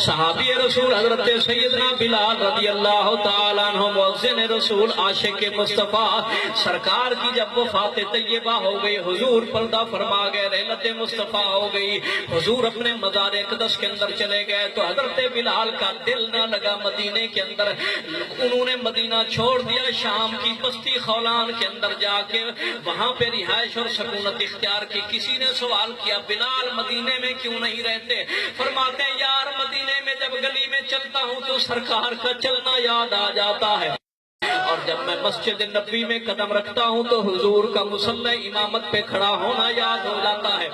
صحابی رسول حضرت سیدنا بلال رضی اللہ تعالیٰ عنہ مؤذن رسول عاشق مصطفیٰ سرکار کی جب وفات طیبہ ہو گئی، حضور پردہ فرما گئے، رحلت مصطفیٰ ہو گئی، حضور اپنے مزار اقدس کے اندر چلے گئے تو حضرت بلال کا دل نہ لگا مدینے کے اندر۔ انہوں نے مدینہ چھوڑ دیا، شام کی بستی خولان کے اندر جا کے وہاں پہ رہائش اور سکونت اختیار کی۔ کسی نے سوال کیا بلال مدینے میں کیوں نہیں رہتے؟ فرماتے ہیں یار مدینے میں جب گلی میں چلتا ہوں تو سرکار کا چلنا یاد آ جاتا ہے، اور جب میں مسجد نبوی میں قدم رکھتا ہوں تو حضور کا مصلی امامت پہ کھڑا ہونا یاد ہو جاتا ہے،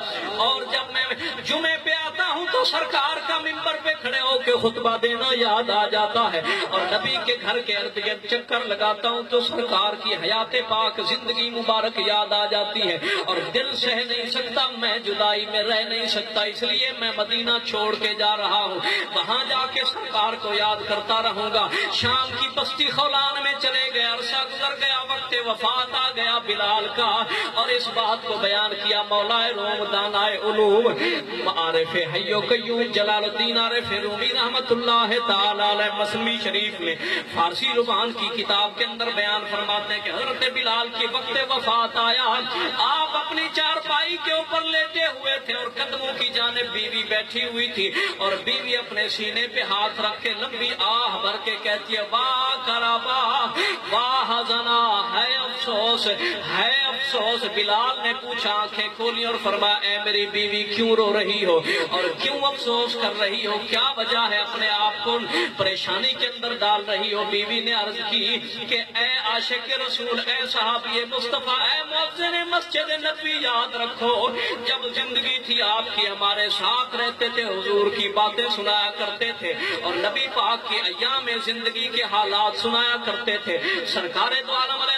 اور جب میں جمعے پہ آتا ہوں تو سرکار کا منبر پہ کھڑے ہو کے خطبہ دینا یاد آ جاتا ہے، اور نبی کے گھر کے ارد گرد چکر لگاتا ہوں تو سرکار کی حیات پاک زندگی مبارک یاد آ جاتی ہے، اور دل سہ نہیں سکتا، میں جدائی میں رہ نہیں سکتا، اس لیے میں مدینہ چھوڑ کے جا رہا ہوں، وہاں جا کے سرکار کو یاد کرتا رہوں گا۔ شام کی بستی خولان میں چلے گئے، عرصہ گزر گیا، وقت وفات آ گیا بلال کا، اور اس بات کو بیان کیا مولا روم دانائے علوم عارف حی و قیوم جلال الدین عارف رومی رحمت اللہ تعالی علیہ مسلمی شریف میں فارسی زبان کی کتاب کے اندر بیان فرماتے ہیں کہ حضرت بلال کی وقت وفات آیا، آپ اپنی چارپائی کے اوپر لیٹے ہوئے تھے اور قدموں کی جانب بیوی بیٹھی ہوئی تھی، اور بیوی اپنے سینے پہ ہاتھ رکھ کے لمبی آہ بھر کے کہتی ہے واہ کرابا واہ حزنا، ہے افسوس ہے افسوس۔ بلال نے پوچھا، آنکھیں کھولی اور فرمایا اے میری بیوی کیوں رو رہی ہو اور کیوں افسوس کر رہی ہو، کیا وجہ ہے اپنے آپ کو پریشانی کے اندر ڈال رہی ہو؟ بیوی نے عرض کی کہ اے عاشق رسول، اے صحابی مصطفیٰ، اے مؤذن مسجد نبوی، یاد رکھو جب زندگی تھی آپ کی ہمارے ساتھ رہتے تھے، حضور کی باتیں سنایا کرتے تھے اور نبی پاک کی ایام زندگی کے حالات سنایا کرتے تھے، سرکار دو عالم علیہ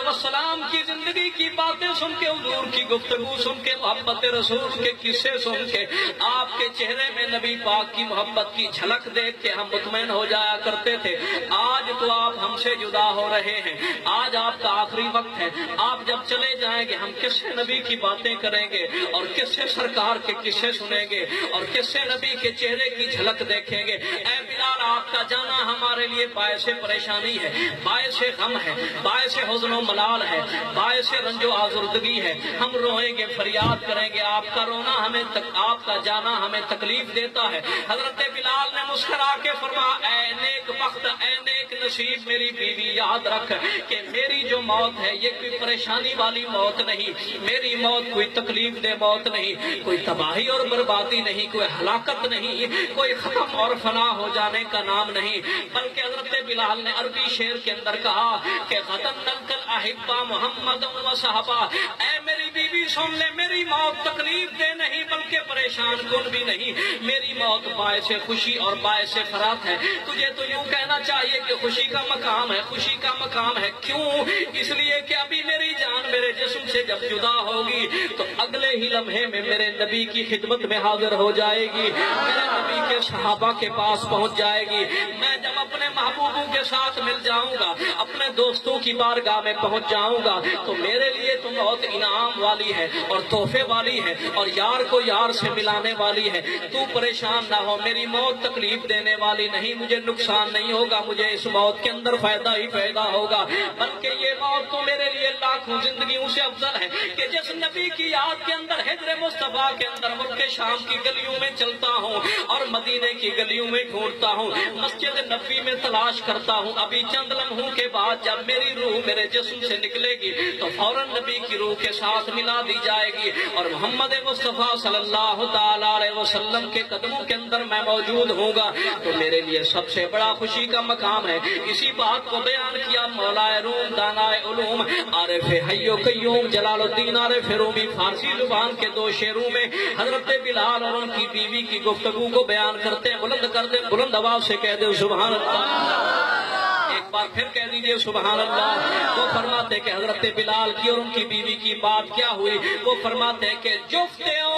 السلام کی زندگی کی باتیں سن کے، حضور کی گفتگو سن کے، محبت رسول کے قصے سن کے، آپ کے چہرے میں نبی پاک کی محبت کی جھلک دیکھ کے ہم مطمئن ہو جایا کرتے تھے۔ آج تو آپ ہم سے جدا ہو رہے ہیں، آج آپ کا آخری وقت ہے، آپ جب چلے جائیں گے ہم کس سے نبی کی باتیں کریں گے اور کس سے سرکار کے قصے سنیں گے اور کس سے نبی کے چہرے کی جھلک دیکھیں گے؟ اے بلال، آپ کا جانا ہمارے لیے باعث پریشانی ہے، باعث غم ہے، باعث حزن و ملال ہے، باعث رنج و آزردگی ہے، ہم روئیں گے، فریاد کریں گے، آپ کا رونا ہمیں آپ کا جانا ہمیں تکلیف دیتا ہے۔ حضرت بلال نے مسکرا کے فرمایا اے نیک بخت، اے نیک نصیب میری بیوی، یاد رکھ کہ میری جو موت ہے یہ کوئی پریشانی والی موت نہیں، میری موت کوئی تکلیف دہ موت نہیں، کوئی تباہی اور بربادی نہیں، کوئی ہلاکت نہیں، کوئی ختم اور فنا ہو جانے کا نام نہیں، بلکہ حضرت بلال نے عربی شعر کے اندر کہا کہ غدن نلقل احبا محمد و صحابہ، اے میری بیوی سن لے، میری موت تکلیف دہ نہیں بلکہ پریشان کن بھی نہیں، میری موت باعث خوشی اور باعث فرات ہے۔ تجھے تو یوں کہنا چاہیے کہ خوشی کا مقام ہے، خوشی کا مقام ہے، کیوں؟ اس لیے کہ ابھی میری جان میرے جسم سے جب جدا ہوگی تو اگلے ہی لمحے میں میرے نبی کی خدمت میں حاضر ہو جائے گی، میرے نبی کے صحابہ کے پاس پہنچ جائے گی، میں جب اپنے محبوبوں کے ساتھ مل جاؤں گا، اپنے دوستوں کی بارگاہ میں پہنچ جاؤں گا تو میرے لیے تو موت انعام والی ہے اور تحفے والی ہے اور یار کو یار سے ملانے والی ہے، تو پریشان نہ ہو، میری موت تکلیف دینے والی نہیں، مجھے نقصان نہیں ہوگا، مجھے اس موت کے اندر فائدہ ہی فائدہ ہوگا، بلکہ یہ موت تو میرے لیے لاکھوں زندگیوں سے افضل ہے کہ جس نبی کی یاد کے اندر ہجر مصطفیٰ کے اندر ملک شام کی گلیوں میں چلتا ہوں اور مدینے کی گلیوں میں ڈھونڈتا ہوں، مسجد نبوی میں تلاش کرتا ہوں، ابھی چند لمحوں کے بعد جب میری روح میرے جسم سے نکلے گی تو فوراً نبی کی روح کے ساتھ ملا دی جائے گی اور محمد مصطفیٰ صلی اللہ تعالی علیہ وسلم کے قدموں کے اندر میں موجود ہوں گا، تو میرے لیے سب سے بڑا خوشی کا مقام ہے۔ اسی بات کو بیان کیا مولا روم دانائے علوم عارف حی و قیوم جلال الدین عارف رومی فارسی زبان کے دو شعروں میں حضرت بلال اور ان کی بیوی کی گفتگو کو بیان کرتے ہیں، بلند کر دیں، بلند آواز سے کہہ دیں سبحان اللہ، ایک بار پھر کہہ دیجئے سبحان اللہ۔ وہ فرماتے کہ حضرت بلال کی اور ان کی بیوی کی بات کیا ہوئی، وہ فرماتے ہیں کہ جفتیوں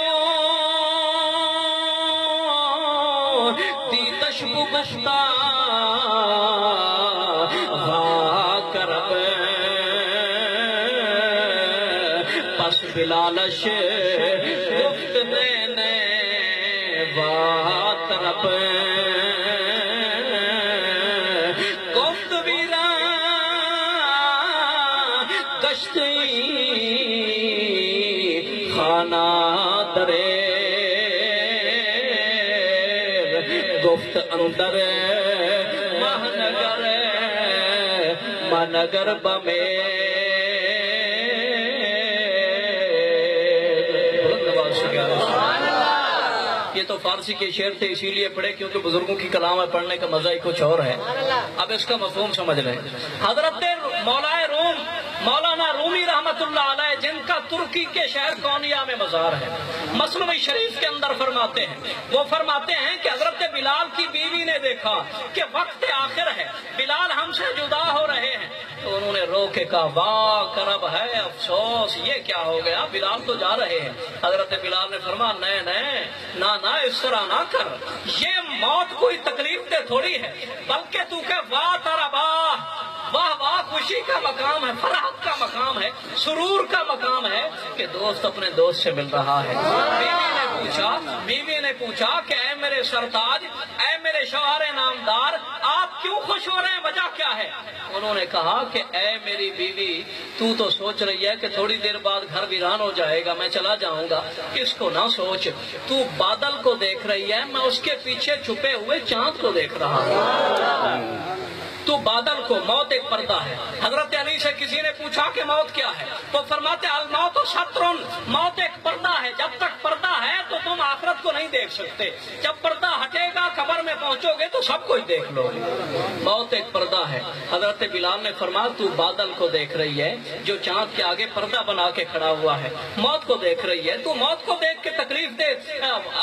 دی تشبو گشتہ کرب پس بلالش گفت دینے وات رب گفت اندر مہنگر منگر بمے یہ تو فارسی کے شعر تھے اسی لیے پڑھے کیونکہ بزرگوں کی کلام ہے پڑھنے کا مزہ ہی کچھ اور ہے. اب اس کا مفہوم سمجھ لیں. حضرت مولانا روم مولانا رومی رحمت اللہ علیہ جن کا ترکی کے شہر کونیا میں مزار ہے مثنوی شریف کے اندر فرماتے ہیں وہ فرماتے ہیں کہ حضرت بلال کی بیوی نے دیکھا کہ وقت آخر ہے بلال ہم سے جدا ہو رہے ہیں تو انہوں نے رو کے کہا واہ کرب ہے افسوس یہ کیا ہو گیا بلال تو جا رہے ہیں. حضرت بلال نے فرمایا نہ اس طرح نہ کر یہ موت کوئی تکلیف دہ تھوڑی ہے بلکہ تو کہ واہ تارا واہ واہ خوشی کا مقام ہے فرحت کا مقام ہے سرور کا مقام ہے کہ دوست اپنے دوست سے مل رہا ہے. بیوی نے پوچھا کہ اے میرے سرتاج اے میرے شوہر نامدار آپ کیوں خوش ہو رہے ہیں وجہ کیا ہے؟ انہوں نے کہا کہ اے میری بیوی تو سوچ رہی ہے کہ تھوڑی دیر بعد گھر ویران ہو جائے گا میں چلا جاؤں گا اس کو نہ سوچ تو بادل کو دیکھ رہی ہے میں اس کے پیچھے چھپے ہوئے چاند کو دیکھ رہا ہوں. تو بادل کو موت ایک پردہ ہے. حضرت علی سے کسی نے پوچھا کہ موت کیا ہے تو فرماتے الموت سترن موت ایک پردہ ہے جب تک پردہ ہے تو تم آخرت کو نہیں دیکھ سکتے جب پردہ ہٹے گا قبر میں پہنچو گے تو سب کچھ دیکھ لو گے. موت ایک پردہ ہے. حضرت بلال نے فرمایا تو بادل کو دیکھ رہی ہے جو چاند کے آگے پردہ بنا کے کھڑا ہوا ہے موت کو دیکھ رہی ہے تو موت کو دیکھ کے تکلیف دے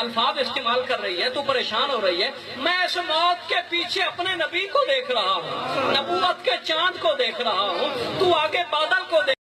الفاظ استعمال کر رہی ہے تو پریشان ہو رہی ہے. میں اس موت کے پیچھے اپنے نبی کو دیکھ رہا ہوں نبوت کے چاند کو دیکھ رہا ہوں تو آگے بادل کو دیکھ